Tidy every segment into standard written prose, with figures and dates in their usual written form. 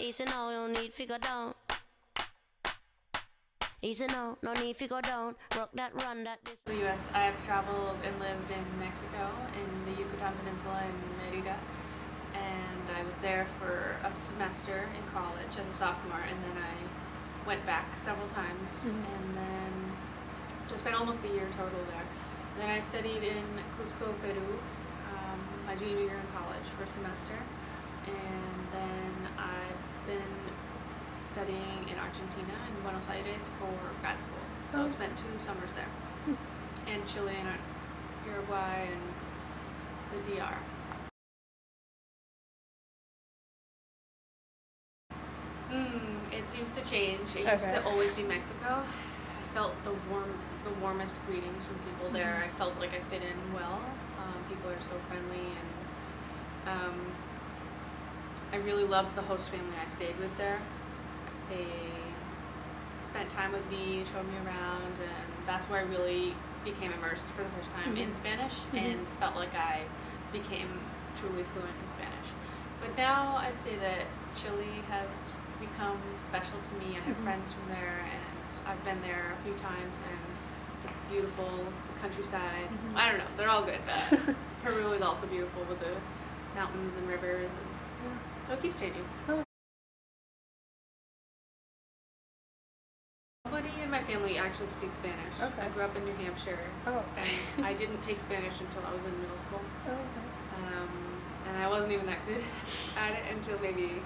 Easy now, no need to go down. Easy now, no need to go down. Rock that, run that. This. The U.S. I have traveled and lived in Mexico, in the Yucatan Peninsula in Merida, and I was there for a semester in college as a sophomore, and then I went back several times, and then so I spent almost a year total there. Then I studied in Cusco, Peru, my junior year in college for a semester, and then I've been studying in Argentina, in Buenos Aires, for grad school. So I spent 2 summers there, and Chile and Uruguay and the DR. It seems to change. It used to always be Mexico. I felt the warmest greetings from people there. I felt like I fit in well. People are so friendly, and I really loved the host family I stayed with there. They spent time with me, showed me around, and that's where I really became immersed for the first time in Spanish, and felt like I became truly fluent in Spanish. But now I'd say that Chile has become special to me. I have friends from there, and I've been there a few times, and it's beautiful. The countryside, I don't know, they're all good. Peru is also beautiful with the mountains and rivers, and so it keeps changing. Nobody in my family actually speaks Spanish. I grew up in New Hampshire, and I didn't take Spanish until I was in middle school. And I wasn't even that good at it until maybe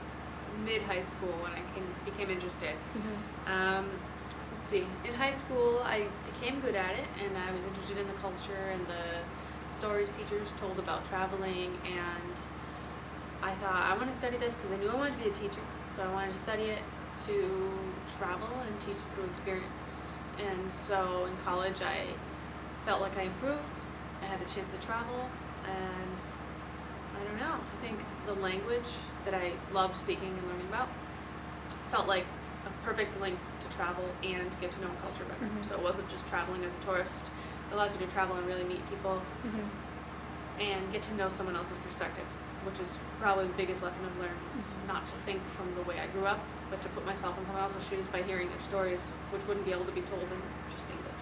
mid-high school when I became interested. Let's see, in high school I became good at it, and I was interested in the culture and the stories teachers told about traveling, and I thought, I want to study this because I knew I wanted to be a teacher, so I wanted to study it to travel and teach through experience. And so in college I felt like I improved. I had the chance to travel, and I don't know, I think the language that I love speaking and learning about felt like a perfect link to travel and get to know a culture better. So it wasn't just traveling as a tourist. It allows you to travel and really meet people and get to know someone else's perspective, which is probably the biggest lesson I've learned, is not to think from the way I grew up, but to put myself in someone else's shoes by hearing their stories, which wouldn't be able to be told in just English.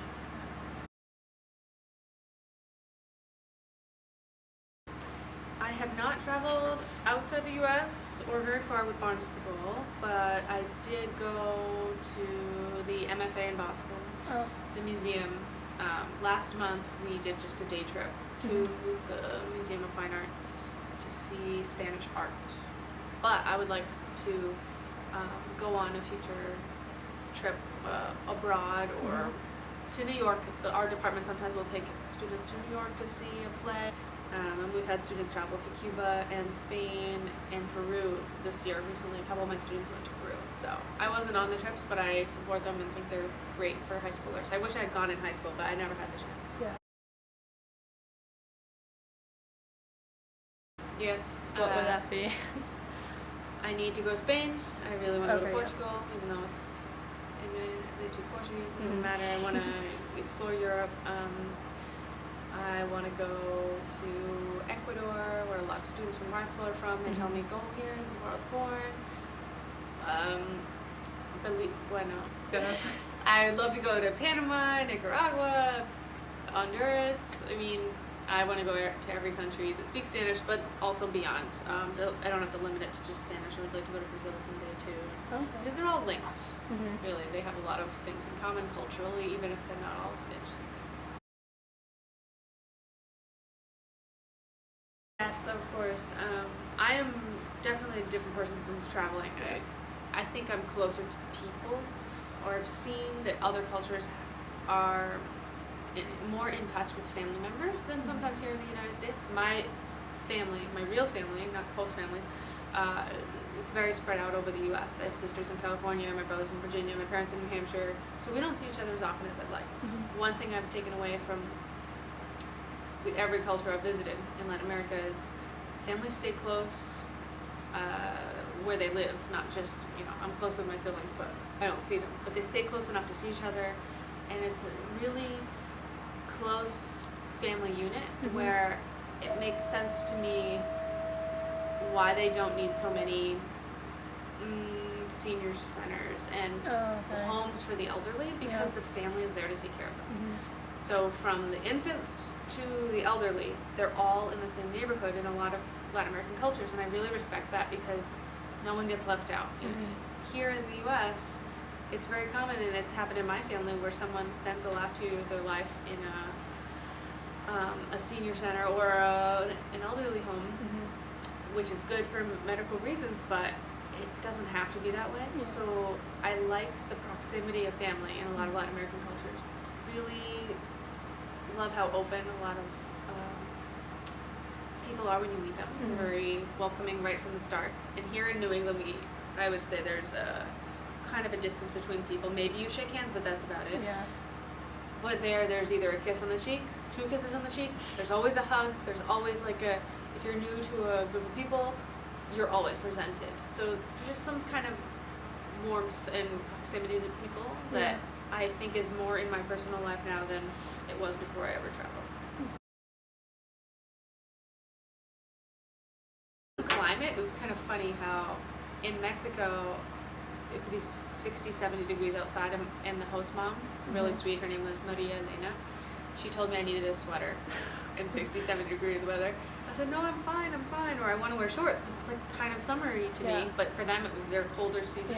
I have not traveled outside the U.S. or very far with Barnstable, but I did go to the MFA in Boston, the museum. Last month we did just a day trip to the Museum of Fine Arts to see Spanish art. But I would like to go on a future trip abroad or to New York. The art department sometimes will take students to New York to see a play. And we've had students travel to Cuba and Spain and Peru this year. Recently, a couple of my students went to Peru. So I wasn't on the trips, but I support them and think they're great for high schoolers. I wish I had gone in high school, but I never had the chance. Yes. What would that be? I need to go to Spain. I really want to go to Portugal, even though it's they speak Portuguese. It doesn't matter. I want to explore Europe. I want to go to Ecuador, where a lot of students from Barnstable are from. They tell me, go here, this is where I was born. I would love to go to Panama, Nicaragua, Honduras. I mean, I want to go to every country that speaks Spanish, but also beyond. I don't have to limit it to just Spanish. I would like to go to Brazil someday too. Because they're all linked, really. They have a lot of things in common culturally, even if they're not all Spanish speaking. Yes, of course. I am definitely a different person since traveling. I think I'm closer to people, or I've seen that other cultures are more in touch with family members than sometimes here in the United States. My family, my real family, not host families, it's very spread out over the U.S. I have sisters in California, my brothers in Virginia, my parents in New Hampshire, so we don't see each other as often as I'd like. One thing I've taken away from every culture I've visited in Latin America is families stay close where they live, not just, I'm close with my siblings, but I don't see them. But they stay close enough to see each other, and it's a really close family unit where it makes sense to me why they don't need so many senior centers and homes for the elderly because the family is there to take care of them. So from the infants to the elderly, they're all in the same neighborhood in a lot of Latin American cultures, and I really respect that because no one gets left out. Here in the U.S., it's very common, and it's happened in my family, where someone spends the last few years of their life in a senior center or an elderly home, which is good for medical reasons, but it doesn't have to be that way. So I like the proximity of family in a lot of Latin American cultures. Really love how open a lot of people are when you meet them. They're very welcoming right from the start. And here in New England, I would say there's a kind of a distance between people. Maybe you shake hands, but that's about it. But there's either a kiss on the cheek, 2 kisses on the cheek, there's always a hug, there's always like if you're new to a group of people, you're always presented. So there's just some kind of warmth and proximity to people that I think is more in my personal life now than it was before I ever traveled. Climate, it was kind of funny how in Mexico it could be 60, 70 degrees outside, and the host mom, really sweet, her name was Maria Elena, she told me I needed a sweater in 60, 70 degrees weather. I said, no, I'm fine, or I want to wear shorts because it's like kind of summery to me, but for them it was their colder season.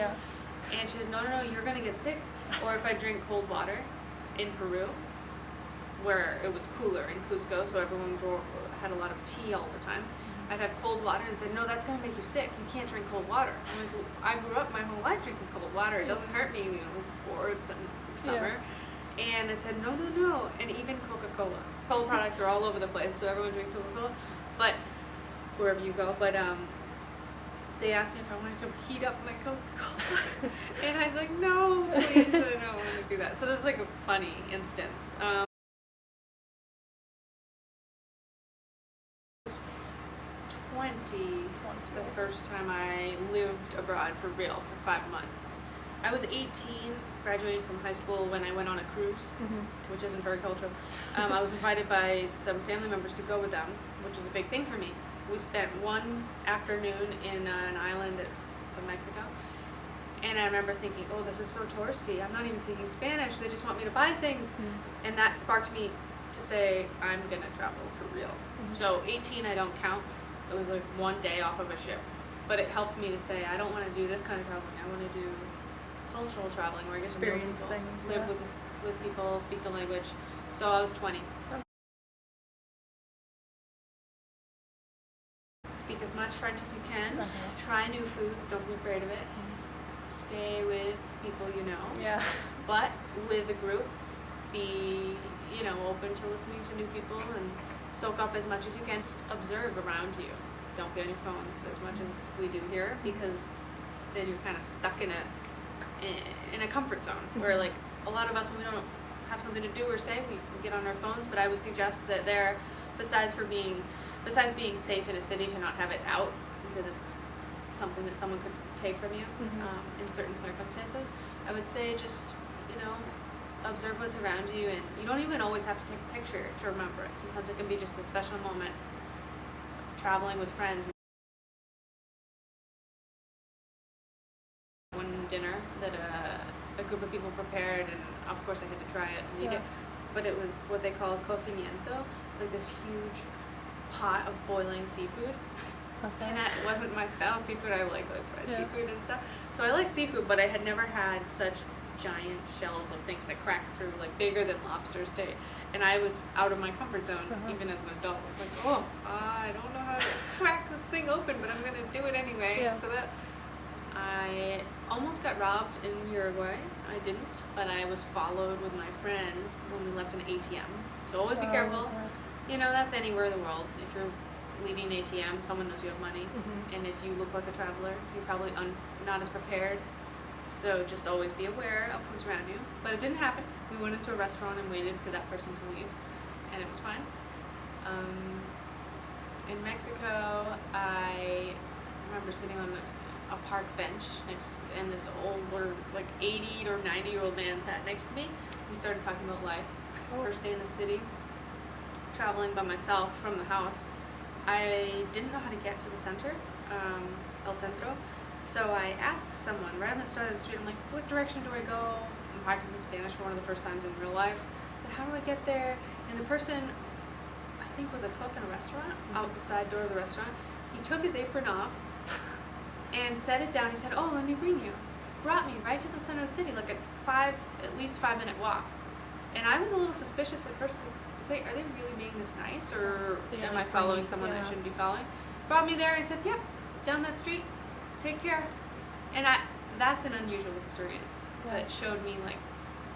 And she said, no, you're going to get sick. Or if I drink cold water in Peru, where it was cooler in Cusco, so everyone had a lot of tea all the time, I'd have cold water and say, no, that's going to make you sick. You can't drink cold water. I'm like, well, I grew up my whole life drinking cold water. It doesn't hurt me, with sports and summer. And I said, no. And even Coca-Cola. Cola products are all over the place, so everyone drinks Coca-Cola. But wherever you go. But they asked me if I wanted to heat up my Coca-Cola. And I was like, no, please, I don't want to do that. So this is like a funny instance. 20, the first time I lived abroad for real for 5 months. I was 18, graduating from high school when I went on a cruise, which isn't very cultural. I was invited by some family members to go with them, which was a big thing for me. We spent one afternoon in an island of Mexico, and I remember thinking, oh, this is so touristy. I'm not even speaking Spanish. They just want me to buy things. And that sparked me to say, I'm going to travel for real. So 18, I don't count. It was like one day off of a ship. But it helped me to say, I don't want to do this kind of traveling. I want to do cultural traveling where I get to know people, live with people, speak the language. So I was 20. Speak as much French as you can. Try new foods. Don't be afraid of it. Stay with people you know. But with a group, be open to listening to new people and soak up as much as you can. Just observe around you. Don't be on your phones as much as we do here, because then you're kind of stuck in a comfort zone where, like, a lot of us, when we don't have something to do or say, we get on our phones. But I would suggest that besides being safe in a city, to not have it out, because it's something that someone could take from you in certain circumstances. I would say just observe what's around you, and you don't even always have to take a picture to remember it. Sometimes it can be just a special moment. Traveling with friends. One dinner that a group of people prepared, and of course I had to try it and eat it. But it was what they call cocimiento. It's like this huge pot of boiling seafood. And that wasn't my style of seafood. I like fried seafood and stuff. So I like seafood, but I had never had such giant shells of things to crack through, like bigger than lobsters do. And I was out of my comfort zone, even as an adult. I was like, oh, I don't know how to crack this thing open, but I'm going to do it anyway. So that I almost got robbed in Uruguay. I didn't, but I was followed with my friends when we left an ATM. So always be careful. That's anywhere in the world. If you're leaving an ATM, someone knows you have money. And if you look like a traveler, you're probably not as prepared. So just always be aware of who's around you. But it didn't happen. We went into a restaurant and waited for that person to leave, and it was fine. In Mexico, I remember sitting on a park bench and this older, like 80 or 90-year-old man sat next to me. We started talking about life. First day in the city, traveling by myself from the house. I didn't know how to get to the center, El Centro, So I asked someone right on the side of the street, I'm like, what direction do I go? I'm practicing Spanish for one of the first times in real life. I said, how do I get there? And the person, I think was a cook in a restaurant, out the side door of the restaurant, he took his apron off and set it down. He said, oh, let me bring you. Brought me right to the center of the city, like at least 5 minute walk. And I was a little suspicious at first, like, are they really being this nice, or am I following someone I shouldn't be following? Brought me there and said, yep, down that street, take care. And that's an unusual experience that showed me, like,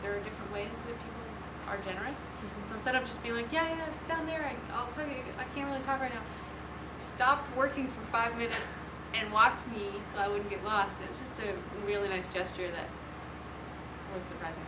there are different ways that people are generous. So instead of just being like, yeah, it's down there, I'll tell you, I can't really talk right now, stopped working for 5 minutes and walked me so I wouldn't get lost. It's just a really nice gesture that was surprising.